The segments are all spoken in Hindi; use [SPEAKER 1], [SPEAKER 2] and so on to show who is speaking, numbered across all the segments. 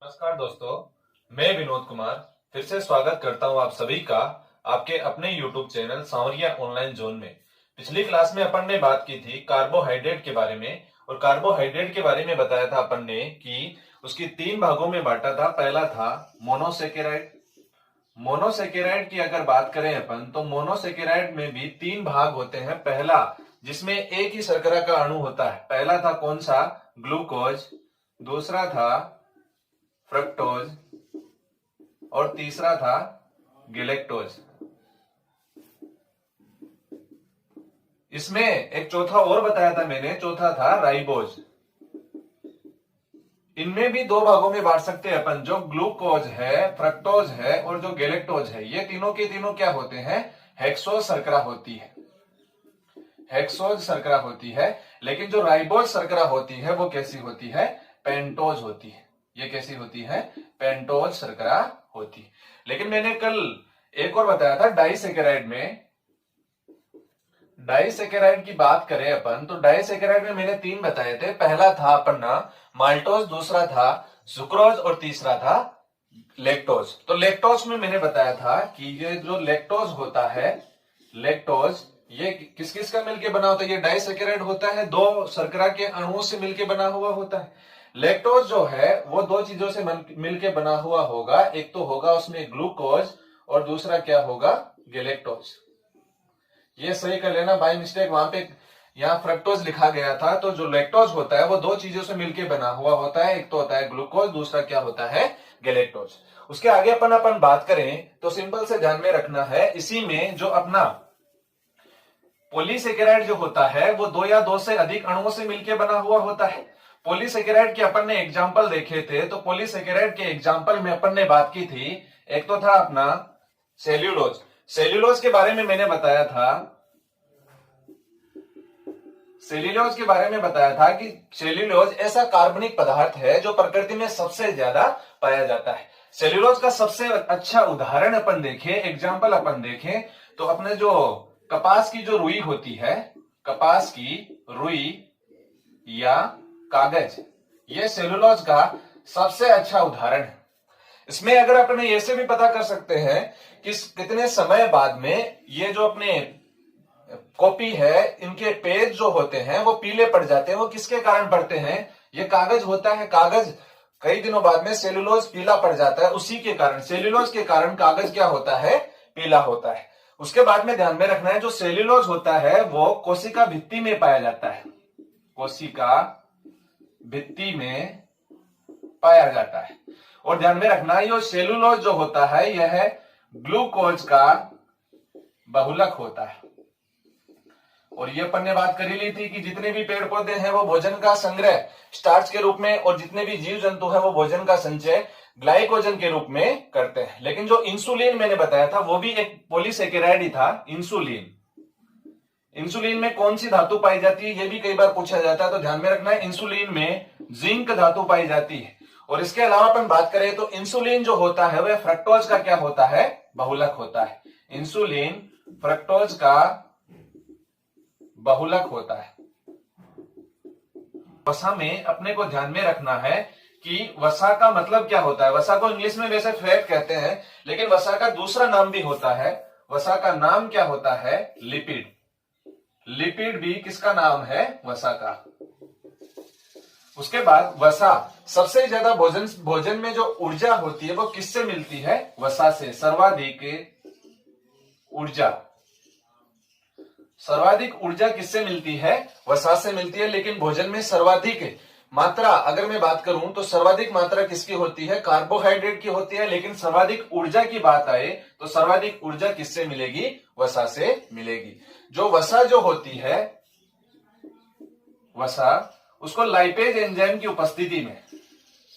[SPEAKER 1] नमस्कार दोस्तों, मैं विनोद कुमार फिर से स्वागत करता हूं आप सभी का आपके अपने YouTube चैनल सांवरिया ऑनलाइन जोन में। पिछली क्लास में अपन ने बात की थी कार्बोहाइड्रेट के बारे में और कार्बोहाइड्रेट के बारे में बताया था अपन ने कि उसकी तीन भागों में बांटा था। पहला था मोनोसेकेराइड। मोनोसेकेराइड की अगर बात करें अपन तो मोनोसेकेराइड में भी तीन भाग होते हैं। पहला जिसमें एक ही शर्करा का अणु होता है, पहला था कौन सा? ग्लूकोज। दूसरा था फ्रक्टोज और तीसरा था गैलेक्टोज। इसमें एक चौथा और बताया था मैंने, चौथा था राइबोज। इनमें भी दो भागों में बांट सकते हैं अपन, जो ग्लूकोज है, फ्रक्टोज है और जो गैलेक्टोज है। ये तीनों के तीनों क्या होते हैं? हेक्सोज शर्करा होती है, हेक्सोज शर्करा होती है। लेकिन जो राइबोज शर्करा होती है वो कैसी होती है? पेंटोज होती है। ये कैसी होती है? पेंटोज शर्करा होती है। लेकिन मैंने कल एक और बताया था डाइसेकेराइड में। डाइसेकेराइड की बात करें अपन तो डाइसेकेराइड में मैंने तीन बताए थे। पहला था अपना माल्टोज, दूसरा था सुक्रोज और तीसरा था लैक्टोज। तो लैक्टोज में मैंने बताया था कि ये जो लैक्टोज होता है, लैक्टोज ये किस किस का मिलके बना होता है? ये डाइसेकेराइड होता है, दो शर्करा के अणुओं से मिलके बना हुआ होता है। लैक्टोज जो है वो दो चीजों से मिलके बना हुआ होगा। एक तो होगा उसमें ग्लूकोज और दूसरा क्या होगा? गैलेक्टोज। ये सही कर लेना, बाय मिस्टेक वहां पे यहाँ फ्रक्टोज लिखा गया था। तो जो लैक्टोज होता है वो दो चीजों से मिलके बना हुआ होता है। एक तो होता है ग्लूकोज, दूसरा क्या होता है? गैलेक्टोज। उसके आगे अपन बात करें तो सिंपल से ध्यान में रखना है, इसी में जो अपना पॉलीसेकेराइड जो होता है वो दो या दो से अधिक अणुओं से मिलकर बना हुआ होता है। पॉलीसेकेराइड के अपन ने एग्जाम्पल देखे थे। तो पॉलीसेकेराइड के एग्जाम्पल में अपन ने बात की थी, एक तो था अपना सेल्यूलोज। सेल्यूलोज के बारे में मैंने बताया था, सेल्यूलोज के बारे में बताया था कि सेल्यूलोज ऐसा कार्बनिक पदार्थ है जो प्रकृति में सबसे ज्यादा पाया जाता है। सेल्यूलोज का सबसे अच्छा उदाहरण अपन देखें, एग्जाम्पल अपन देखें तो अपने जो कपास की जो रुई होती है, कपास की रुई या कागज, ये सेल्यूलोज का सबसे अच्छा उदाहरण है। इसमें अगर अपने ऐसे भी पता कर सकते हैं कि कितने समय बाद में ये जो अपने कॉपी है, इनके पेज जो होते हैं वो पीले पड़ जाते हैं। वो किसके कारण पड़ते हैं? ये कागज होता है, कागज कई दिनों बाद में सेल्यूलोज पीला पड़ जाता है। उसी के कारण, सेल्यूलोज के कारण कागज क्या होता है? पीला होता है। उसके बाद में ध्यान में रखना है, जो सेल्यूलोज होता है वो कोशिका भित्ति में पाया जाता है, कोशिका भित्ति में पाया जाता है। और ध्यान में रखना, ये सेल्यूलोज जो होता है यह ग्लूकोज का बहुलक होता है। और ये अपन ने बात कर ही ली थी कि जितने भी पेड़ पौधे हैं वो भोजन का संग्रह स्टार्च के रूप में, और जितने भी जीव जंतु हैं वो भोजन का संचय ग्लाइकोजन के रूप में करते हैं। लेकिन जो इंसुलिन मैंने बताया था वो भी एक पॉलीसेकेराइड ही था, इंसुलिन। इंसुलिन में कौन सी धातु पाई जाती है ये भी कई बार पूछा जाता है। तो ध्यान में रखना है, इंसुलिन में जिंक धातु पाई जाती है। और इसके अलावा अपन बात करें तो इंसुलिन जो होता है वह फ्रक्टोज का क्या होता है? बहुलक होता है। इंसुलिन फ्रक्टोज का बहुलक होता है। वसा में अपने को ध्यान में रखना है कि वसा का मतलब क्या होता है। वसा को इंग्लिश में वैसे फैट कहते हैं, लेकिन वसा का दूसरा नाम भी होता है। वसा का नाम क्या होता है? लिपिड। लिपिड भी किसका नाम है? वसा का। उसके बाद वसा, सबसे ज्यादा भोजन में जो ऊर्जा होती है वो किससे मिलती है? वसा से। सर्वाधिक ऊर्जा किससे मिलती है? वसा से मिलती है। लेकिन भोजन में सर्वाधिक मात्रा अगर मैं बात करूं तो सर्वाधिक मात्रा किसकी होती है? कार्बोहाइड्रेट की होती है। लेकिन सर्वाधिक ऊर्जा की बात आए तो सर्वाधिक ऊर्जा किससे मिलेगी? वसा से मिलेगी। जो वसा जो होती है, वसा, उसको लाइपेज एंजाइम की उपस्थिति में,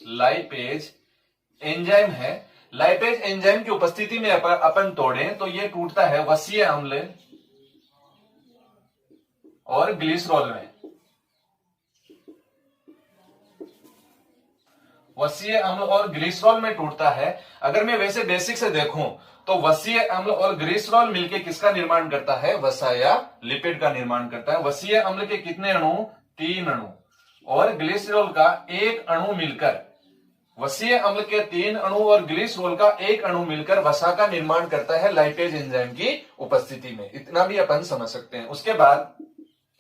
[SPEAKER 1] लाइपेज एंजाइम है, लाइपेज एंजाइम की उपस्थिति में अपन तोड़ें तो ये टूटता है वसीय अम्ल और ग्लिसरॉल में। वसीय अम्ल और ग्लिसरॉल में टूटता है। अगर मैं वैसे बेसिक से देखूं तो वसीय अम्ल और ग्लिसरॉल मिलकर किसका निर्माण करता है? वसा या लिपिड का निर्माण करता है। वसीय अम्ल के कितने अणु? 3 अणु। और ग्लिसरॉल का एक अणु मिलकर वसीय अम्ल के 3 अणु और ग्लिसरॉल का 1 अणु मिलकर वसा का निर्माण करता है लाइपेज एंजाइम की उपस्थिति में। इतना भी अपन समझ सकते हैं। उसके बाद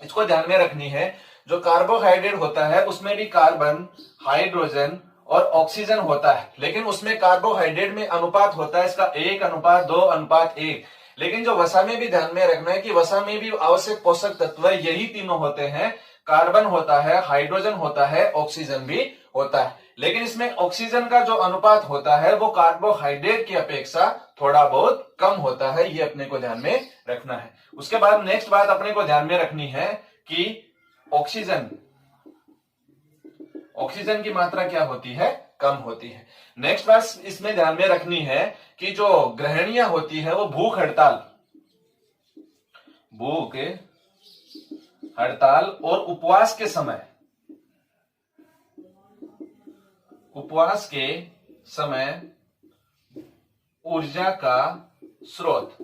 [SPEAKER 1] इसको ध्यान में रखनी है, जो कार्बोहाइड्रेट होता है उसमें भी कार्बन, हाइड्रोजन और ऑक्सीजन होता है, लेकिन उसमें कार्बोहाइड्रेट में अनुपात होता है इसका 1:2:1। लेकिन जो वसा में भी ध्यान में रखना है कि वसा में भी आवश्यक पोषक तत्व यही तीनों होते हैं, कार्बन होता है, हाइड्रोजन होता है, ऑक्सीजन भी होता है। लेकिन इसमें ऑक्सीजन का जो अनुपात होता है वो कार्बोहाइड्रेट की अपेक्षा थोड़ा बहुत कम होता है, ये अपने को ध्यान में रखना है। उसके बाद नेक्स्ट बात अपने को ध्यान में रखनी है कि ऑक्सीजन की मात्रा क्या होती है, कम होती है। नेक्स्ट बात इसमें ध्यान में रखनी है कि जो ग्रहणियां होती है वो भूख हड़ताल और उपवास के समय ऊर्जा का स्रोत।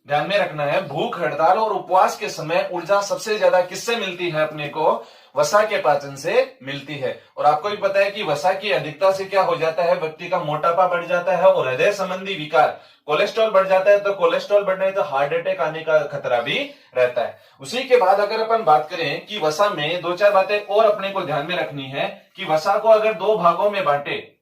[SPEAKER 1] ध्यान में रखना है, भूख हड़ताल और उपवास के समय ऊर्जा सबसे ज्यादा किससे मिलती है, अपने को वसा के पाचन से मिलती है। और आपको भी पता है कि वसा की अधिकता से क्या हो जाता है, व्यक्ति का मोटापा बढ़ जाता है और हृदय संबंधी विकार, कोलेस्ट्रॉल बढ़ जाता है। तो कोलेस्ट्रॉल बढ़ने तो हार्ट अटैक आने का खतरा भी रहता है। उसी के बाद अगर अपन बात करें कि वसा में 2-4 बातें और अपने को ध्यान में रखनी है कि वसा को अगर 2 भागों में बांटे,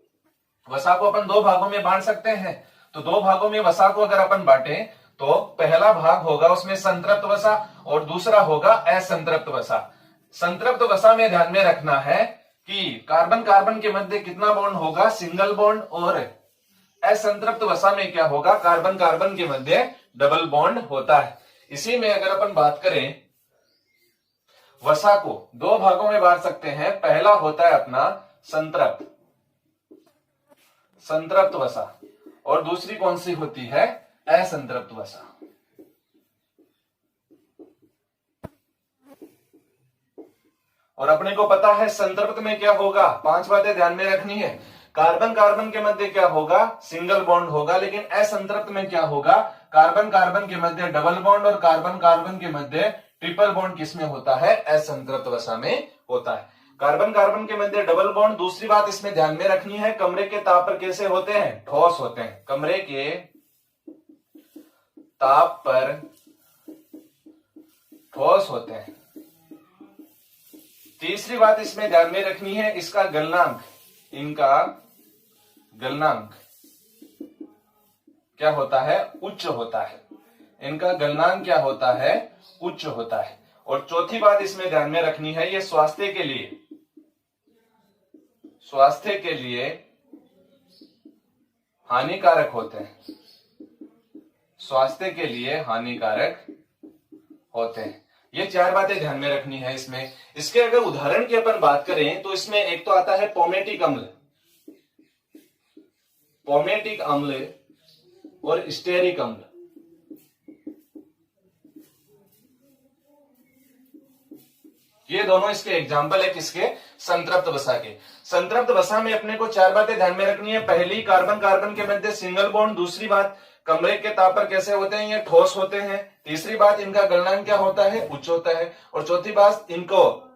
[SPEAKER 1] वसा को अपन 2 भागों में बांट सकते हैं। तो 2 भागों में वसा को अगर अपन बांटे तो पहला भाग होगा उसमें संतृप्त वसा और दूसरा होगा असंतृप्त वसा। संतृप्त वसा में ध्यान में रखना है कि कार्बन कार्बन के मध्य कितना बॉन्ड होगा, सिंगल बॉन्ड। और असंतृप्त वसा में क्या होगा, कार्बन कार्बन के मध्य डबल बॉन्ड होता है। इसी में अगर अपन बात करें, वसा को 2 भागों में बांट सकते हैं। पहला होता है अपना संतृप्त वसा और दूसरी कौन सी होती है, असंतृप्त वसा। और अपने को पता है संतृप्त में क्या होगा, 5 बातें ध्यान में रखनी है। कार्बन कार्बन के मध्य क्या होगा, सिंगल बॉन्ड होगा। लेकिन असंतृप्त में क्या होगा, कार्बन कार्बन के मध्य डबल बॉन्ड और कार्बन कार्बन के मध्य ट्रिपल बॉन्ड किसमें होता है, असंतृप्त वसा में होता है। कार्बन कार्बन के मध्य डबल बॉन्ड। दूसरी बात इसमें ध्यान में रखनी है, कमरे के ताप पर कैसे होते हैं, ठोस होते हैं। कमरे के ताप पर ठोस होते हैं। तीसरी बात इसमें ध्यान में रखनी है, इसका गलनांक, इनका गलनांक क्या होता है, उच्च होता है। इनका गलनांक क्या होता है, उच्च होता है। और चौथी बात इसमें ध्यान में रखनी है, ये स्वास्थ्य के लिए हानिकारक होते हैं। स्वास्थ्य के लिए हानिकारक होते हैं। ये 4 बातें ध्यान में रखनी है इसमें। इसके अगर उदाहरण की अपन बात करें तो इसमें एक तो आता है पोमेटिक अम्ल और स्टेरिक अम्ल। ये दोनों इसके एग्जाम्पल है किसके, संतृप्त वसा के। संतृप्त वसा में अपने को 4 बातें ध्यान में रखनी है। पहली, कार्बन कार्बन के मध्य सिंगल बॉन्ड। दूसरी बात, कमरे के ताप पर कैसे होते हैं, ये ठोस होते हैं। तीसरी बात, इनका गलनांक क्या होता है, उच्च होता है। और चौथी बात, इनको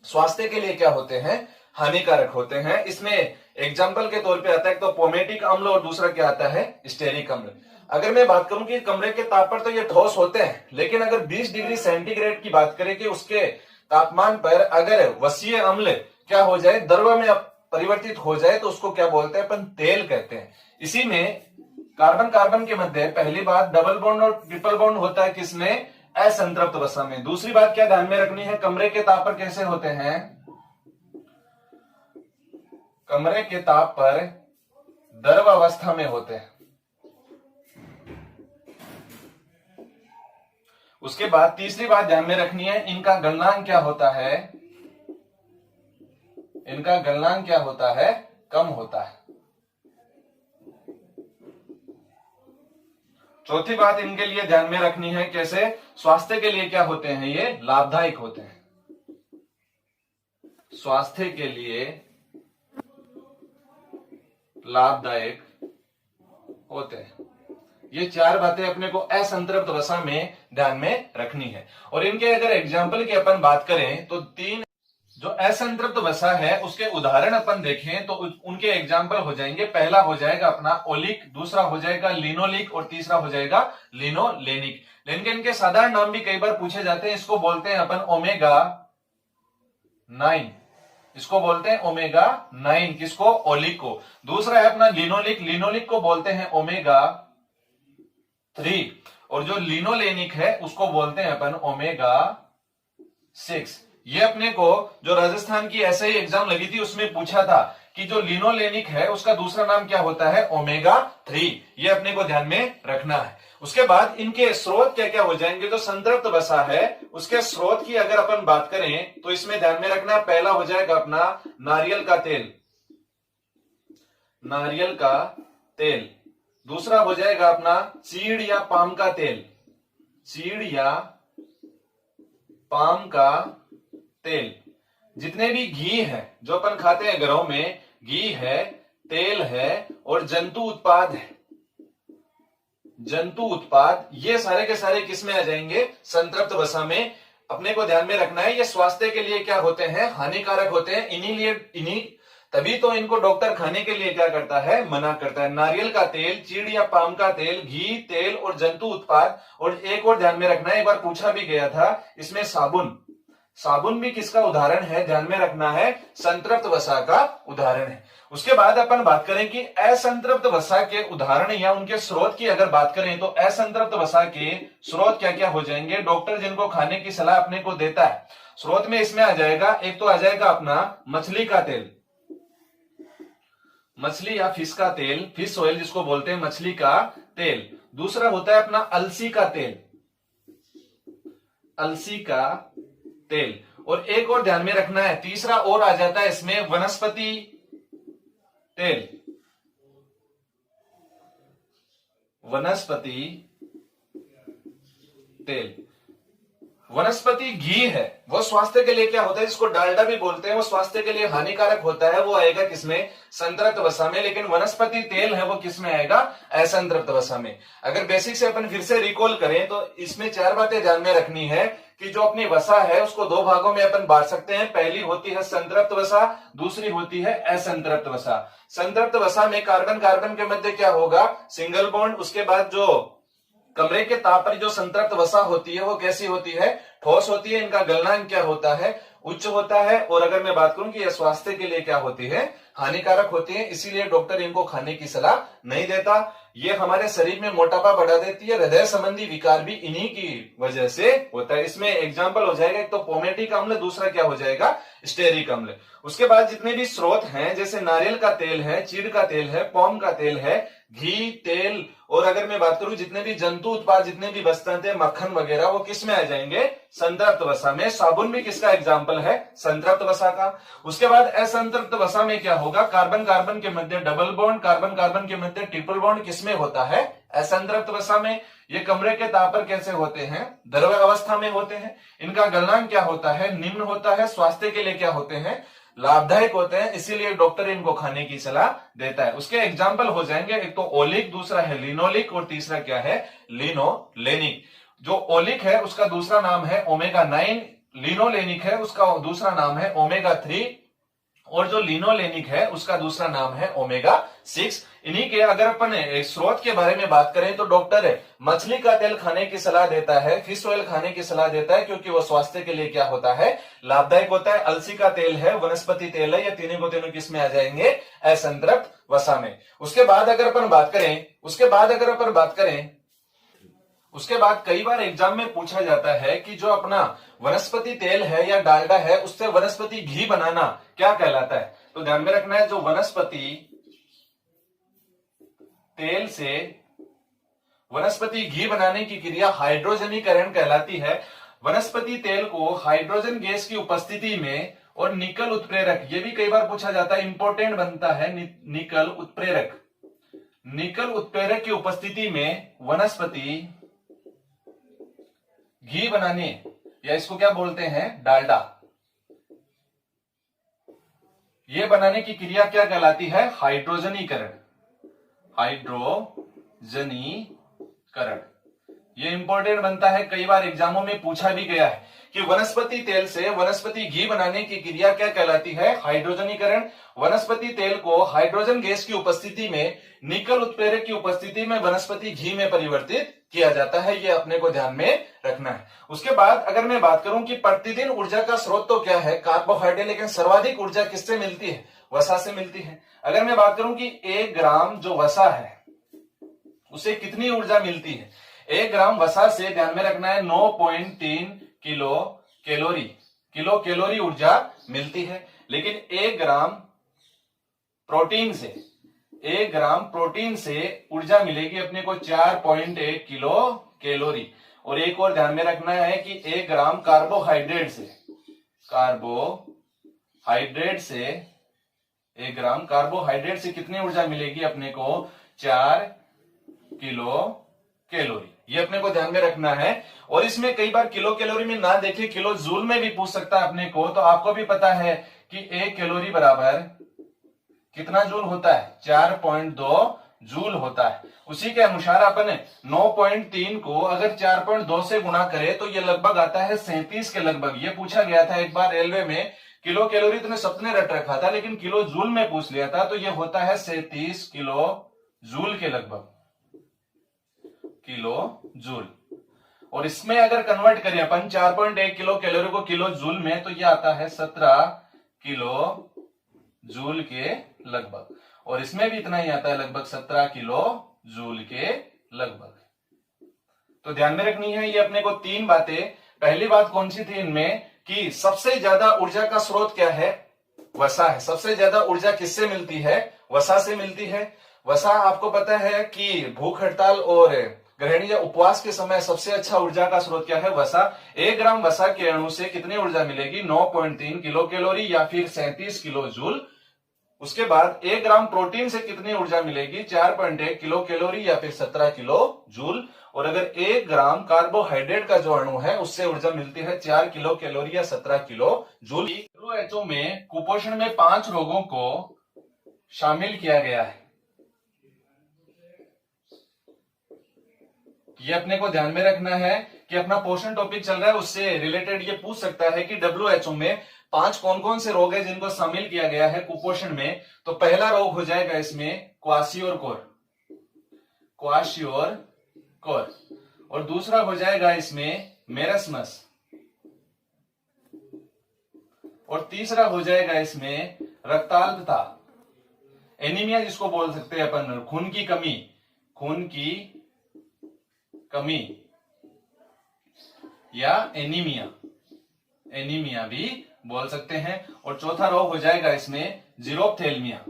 [SPEAKER 1] स्वास्थ्य के लिए क्या होते हैं, हानिकारक होते हैं। इसमें एग्जाम्पल के तौर पे आता है तो पोमेटिक अम्ल और दूसरा क्या आता है, स्टेरिक अम्ल। अगर मैं बात करूं कि कमरे के ताप पर तो ये ठोस होते हैं, लेकिन अगर 20 डिग्री सेंटीग्रेड की बात करें कि उसके तापमान पर अगर वसीय अम्ल क्या हो जाए, द्रव में परिवर्तित हो जाए, तो उसको क्या बोलते हैं अपन, तेल कहते हैं। इसी में कार्बन कार्बन के मध्य पहली बात डबल बॉन्ड और ट्रिपल बॉन्ड होता है किसमें, असंतृप्त वसा में। दूसरी बात क्या ध्यान में रखनी है, कमरे के ताप पर कैसे होते हैं, कमरे के ताप पर द्रव अवस्था में होते हैं। उसके बाद तीसरी बात ध्यान में रखनी है, इनका गलनांक क्या होता है, इनका गलनांक क्या होता है, कम होता है। चौथी बात इनके लिए ध्यान में रखनी है, कैसे, स्वास्थ्य के लिए क्या होते हैं, ये लाभदायक होते हैं। स्वास्थ्य के लिए लाभदायक होते हैं। ये 4 बातें अपने को असंतृप्त वसा में ध्यान में रखनी है। और इनके अगर एग्जाम्पल की अपन बात करें तो 3 जो असंतृप्त वसा है उसके उदाहरण अपन देखें तो उनके एग्जाम्पल हो जाएंगे। पहला हो जाएगा अपना ओलिक, दूसरा हो जाएगा लिनोलिक और तीसरा हो जाएगा लिनोलेनिक। लेकिन इनके साधारण नाम भी कई बार पूछे जाते हैं। इसको बोलते हैं अपन ओमेगा 9, इसको बोलते हैं ओमेगा 9, किसको? ओलिक को। दूसरा है अपना लिनोलिक, लिनोलिक को बोलते हैं ओमेगा 3 और जो लिनोलेनिक है उसको बोलते हैं अपन ओमेगा 6। ये अपने को जो राजस्थान की ऐसे ही एग्जाम लगी थी उसमें पूछा था कि जो लिनोलेनिक है उसका दूसरा नाम क्या होता है? ओमेगा 3। ये अपने को ध्यान में रखना है। उसके बाद इनके स्रोत क्या क्या हो जाएंगे? जो संतृप्त वसा है उसके स्रोत की अगर अपन बात करें तो इसमें ध्यान में रखना, पहला हो जाएगा अपना नारियल का तेल, नारियल का तेल। दूसरा हो जाएगा अपना चीड़ या पाम का तेल, चीड़ या पाम का तेल। जितने भी घी है जो अपन खाते हैं घरों में, घी है, तेल है और जंतु उत्पाद है, जंतु उत्पाद, ये सारे के सारे किस में आ जाएंगे? संतृप्त वसा में। अपने को ध्यान में रखना है ये स्वास्थ्य के लिए क्या होते हैं? हानिकारक होते हैं। इन्हीं तभी तो इनको डॉक्टर खाने के लिए क्या करता है? मना करता है। नारियल का तेल, चीड़ या पाम का तेल, घी, तेल और जंतु उत्पाद। और एक और ध्यान में रखना है, एक बार पूछा भी गया था इसमें साबुन, साबुन भी किसका उदाहरण है? ध्यान में रखना है, संतृप्त वसा का उदाहरण है। उसके बाद अपन बात करें कि असंतृप्त वसा के उदाहरण या उनके स्रोत की अगर बात करें तो असंतृप्त वसा के स्रोत क्या क्या हो जाएंगे? डॉक्टर जिनको खाने की सलाह अपने को देता है, स्रोत में इसमें आ जाएगा, एक तो आ जाएगा अपना मछली का तेल, मछली या फिश का तेल, फिश ऑयल जिसको बोलते हैं, मछली का तेल। दूसरा होता है अपना अलसी का तेल, अलसी का तेल। और एक और ध्यान में रखना है, तीसरा और आ जाता है इसमें वनस्पति तेल, वनस्पति तेल। वनस्पति घी है वो स्वास्थ्य के लिए क्या होता है? जिसको डालडा भी बोलते हैं, वो स्वास्थ्य के लिए हानिकारक होता है, वो आएगा किसमें? संतृप्त वसा में। लेकिन वनस्पति तेल है वो किसमें आएगा? असंतृप्त वसा में। अगर बेसिक से अपन फिर से रिकॉल करें तो इसमें चार बातें ध्यान में रखनी है कि जो अपनी वसा है उसको दो भागों में अपन बांट सकते हैं। पहली होती है संतृप्त वसा, दूसरी होती है असंतृप्त वसा। संतृप्त वसा में कार्बन कार्बन के मध्य क्या होगा? Single bond. उसके बाद जो कमरे के ताप पर जो संतृप्त वसा होती है वो कैसी होती है? ठोस होती है। इनका गलनांक क्या होता है? उच्च होता है। और अगर मैं बात करूं कि यह स्वास्थ्य के लिए क्या होती है? हानिकारक होती है। इसीलिए डॉक्टर इनको खाने की सलाह नहीं देता। ये हमारे शरीर में मोटापा बढ़ा देती है। हृदय संबंधी विकार भी इन्हीं की वजह से होता है। इसमें एग्जाम्पल हो जाएगा, एक तो पोमेटिक अम्ल, दूसरा क्या हो जाएगा? स्टेरिक अम्ल। उसके बाद जितने भी स्रोत हैं, जैसे नारियल का तेल है, चीड़ का तेल है, पॉम का तेल है, घी, तेल, और अगर मैं बात करूं जितने भी जंतु उत्पाद, जितने भी वस्तुएं थे, मक्खन वगैरह, वो किस में आ जाएंगे? संतृप्त वसा में। साबुन भी किसका एग्जाम्पल है? संतृप्त वसा का। उसके बाद असंतृप्त वसा में क्या होगा? कार्बन कार्बन के मध्य डबल बॉन्ड, कार्बन कार्बन के मध्य ट्रिपल बॉन्ड किसमें होता है? असंतृप्त वसा में। ये कमरे के ताप पर कैसे होते हैं? द्रव अवस्था में होते हैं। इनका गलनांक क्या होता है? निम्न होता है। स्वास्थ्य के लिए क्या होते हैं? लाभदायक होते हैं। इसीलिए डॉक्टर इनको खाने की सलाह देता है। उसके एग्जाम्पल हो जाएंगे, एक तो ओलिक, दूसरा है लिनोलिक और तीसरा क्या है? लिनोलेनिक। जो ओलिक है उसका दूसरा नाम है ओमेगा 9, लिनोलेनिक है उसका दूसरा नाम है ओमेगा 3 और जो लिनोलेनिक है उसका दूसरा नाम है ओमेगा 6। इन्हीं के अगर अपन स्रोत के बारे में बात करें तो डॉक्टर मछली का तेल खाने की सलाह देता है, फिश ऑयल खाने की सलाह देता है, क्योंकि वो स्वास्थ्य के लिए क्या होता है? लाभदायक होता है। अलसी का तेल है, वनस्पति तेल है, ये तीनों को तीनों किस में आ जाएंगे? असंतृप्त वसा में। उसके बाद अगर अपन बात करें उसके बाद कई बार एग्जाम में पूछा जाता है कि जो अपना वनस्पति तेल है या डालडा है उससे वनस्पति घी बनाना क्या कहलाता है? तो ध्यान में रखना है, जो वनस्पति तेल से वनस्पति घी बनाने की क्रिया हाइड्रोजनीकरण कहलाती है। वनस्पति तेल को हाइड्रोजन गैस की उपस्थिति में और निकल उत्प्रेरक, ये भी कई बार पूछा जाता है, इंपॉर्टेंट बनता है, निकल उत्प्रेरक की उपस्थिति में वनस्पति घी बनाने, या इसको क्या बोलते हैं? डालडा, ये बनाने की क्रिया क्या कहलाती है? हाइड्रोजनीकरण। ये इंपॉर्टेंट बनता है, कई बार एग्जामों में पूछा भी गया है कि वनस्पति तेल से वनस्पति घी बनाने की क्रिया क्या कहलाती है? हाइड्रोजनीकरण। वनस्पति तेल को हाइड्रोजन गैस की उपस्थिति में निकल उत्प्रेरक की उपस्थिति में वनस्पति घी में परिवर्तित किया जाता है, ये अपने को ध्यान में रखना है। उसके बाद अगर मैं बात करूं कि प्रतिदिन ऊर्जा का स्रोत तो क्या है? कार्बोहाइड्रेट, लेकिन सर्वाधिक ऊर्जा किससे मिलती है? वसा से मिलती है। अगर मैं बात करूं कि 1 ग्राम जो वसा है उसे कितनी ऊर्जा मिलती है? 1 ग्राम वसा से ध्यान में रखना है 9.3 किलो कैलोरी ऊर्जा मिलती है। लेकिन 1 ग्राम प्रोटीन से ऊर्जा मिलेगी अपने को 4.1 किलो कैलोरी। और एक और ध्यान में रखना है कि 1 ग्राम कार्बोहाइड्रेट से कितनी ऊर्जा मिलेगी अपने को? 4 किलो कैलोरी। ये अपने को ध्यान में रखना है। और इसमें कई बार किलो कैलोरी में ना देखे, किलो जूल में भी पूछ सकता है अपने को। तो आपको भी पता है कि 1 कैलोरी बराबर कितना जूल होता है? 4.2 जूल होता है। उसी के अनुसार अपन 9.3 को अगर 4.2 से गुणा करें तो ये लगभग आता है 37 के लगभग। ये पूछा गया था एक बार रेलवे में, किलो कैलोरी तो सबने रट रखा था, लेकिन किलो जूल में पूछ लिया था, तो ये होता है 37 किलो जूल के लगभग, किलो जूल। और इसमें अगर कन्वर्ट करें अपन 4.1 किलो कैलोरी को किलो जूल में, तो ये आता है 17 किलो जूल के लगभग। और इसमें भी इतना ही आता है, लगभग 17 किलो जूल के लगभग। तो ध्यान में रखनी है ये अपने को 3 बातें। पहली बात कौन सी थी इनमें कि सबसे ज्यादा ऊर्जा का स्रोत क्या है? वसा है। सबसे ज्यादा ऊर्जा किससे मिलती है? वसा से मिलती है। वसा आपको पता है कि भूख हड़ताल और ग्रहणी या उपवास के समय सबसे अच्छा ऊर्जा का स्रोत क्या है? वसा। 1 ग्राम वसा के अणु से कितनी ऊर्जा मिलेगी? 9.3 किलो कैलोरी या फिर 37 किलो जूल। उसके बाद 1 ग्राम प्रोटीन से कितनी ऊर्जा मिलेगी? 4.1 किलो कैलोरी या फिर 17 किलो जूल। और अगर 1 ग्राम कार्बोहाइड्रेट का जो अणु है उससे ऊर्जा मिलती है 4 किलो कैलोरी या 17 किलो जूल। WHO में कुपोषण में 5 रोगों को शामिल किया गया है। ये अपने को ध्यान में रखना है कि अपना पोषण टॉपिक चल रहा है, उससे रिलेटेड ये पूछ सकता है कि WHO में 5 कौन कौन से रोग है जिनको शामिल किया गया है कुपोषण में। तो पहला रोग हो जाएगा इसमें क्वाशियोर कोर। और दूसरा हो जाएगा इसमें मेरस्मस। और तीसरा हो जाएगा इसमें रक्ताल्पता, एनीमिया जिसको बोल सकते हैं अपन, खून की कमी या एनीमिया भी बोल सकते हैं। और चौथा रोग हो जाएगा इसमें जीरोप्थेल्मिया।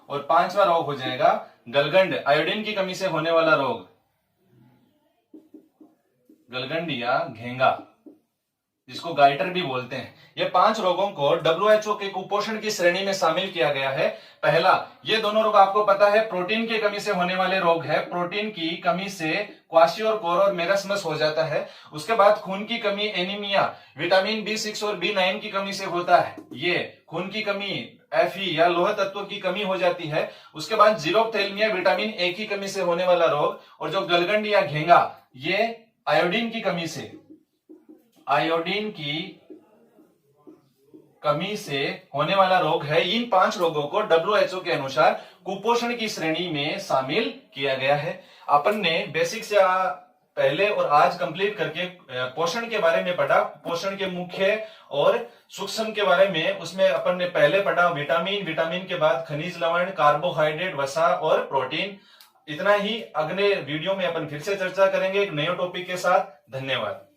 [SPEAKER 1] और 5वां रोग हो जाएगा गलगंड, आयोडीन की कमी से होने वाला रोग, गलगंड या घेंगा, जिसको गाइटर भी बोलते हैं। ये 5 रोगों को WHO के कुपोषण की श्रेणी में शामिल किया गया है। पहला, ये दोनों रोग आपको पता है प्रोटीन की कमी से होने वाले रोग है। प्रोटीन की कमी से क्वाशियोर और मेरस्मस हो जाता है। उसके बाद खून की कमी एनीमिया, विटामिन B6 और B9 की कमी से होता है। ये खून की कमी Fe या लोह तत्व की कमी हो जाती है। उसके बाद जीरोप्थेल्मिया, विटामिन A की कमी से होने वाला रोग। और जो गलगंड या घेंगा, ये आयोडीन की कमी से होने वाला रोग है। इन 5 रोगों को WHO के अनुसार कुपोषण की श्रेणी में शामिल किया गया है। अपन ने बेसिक से पहले और आज कंप्लीट करके पोषण के बारे में पढ़ा, पोषण के मुख्य और सूक्ष्म के बारे में। उसमें अपन ने पहले पढ़ा विटामिन के बाद खनिज लवण, कार्बोहाइड्रेट, वसा और प्रोटीन। इतना ही। अगले वीडियो में अपन फिर से चर्चा करेंगे एक नए टॉपिक के साथ। धन्यवाद।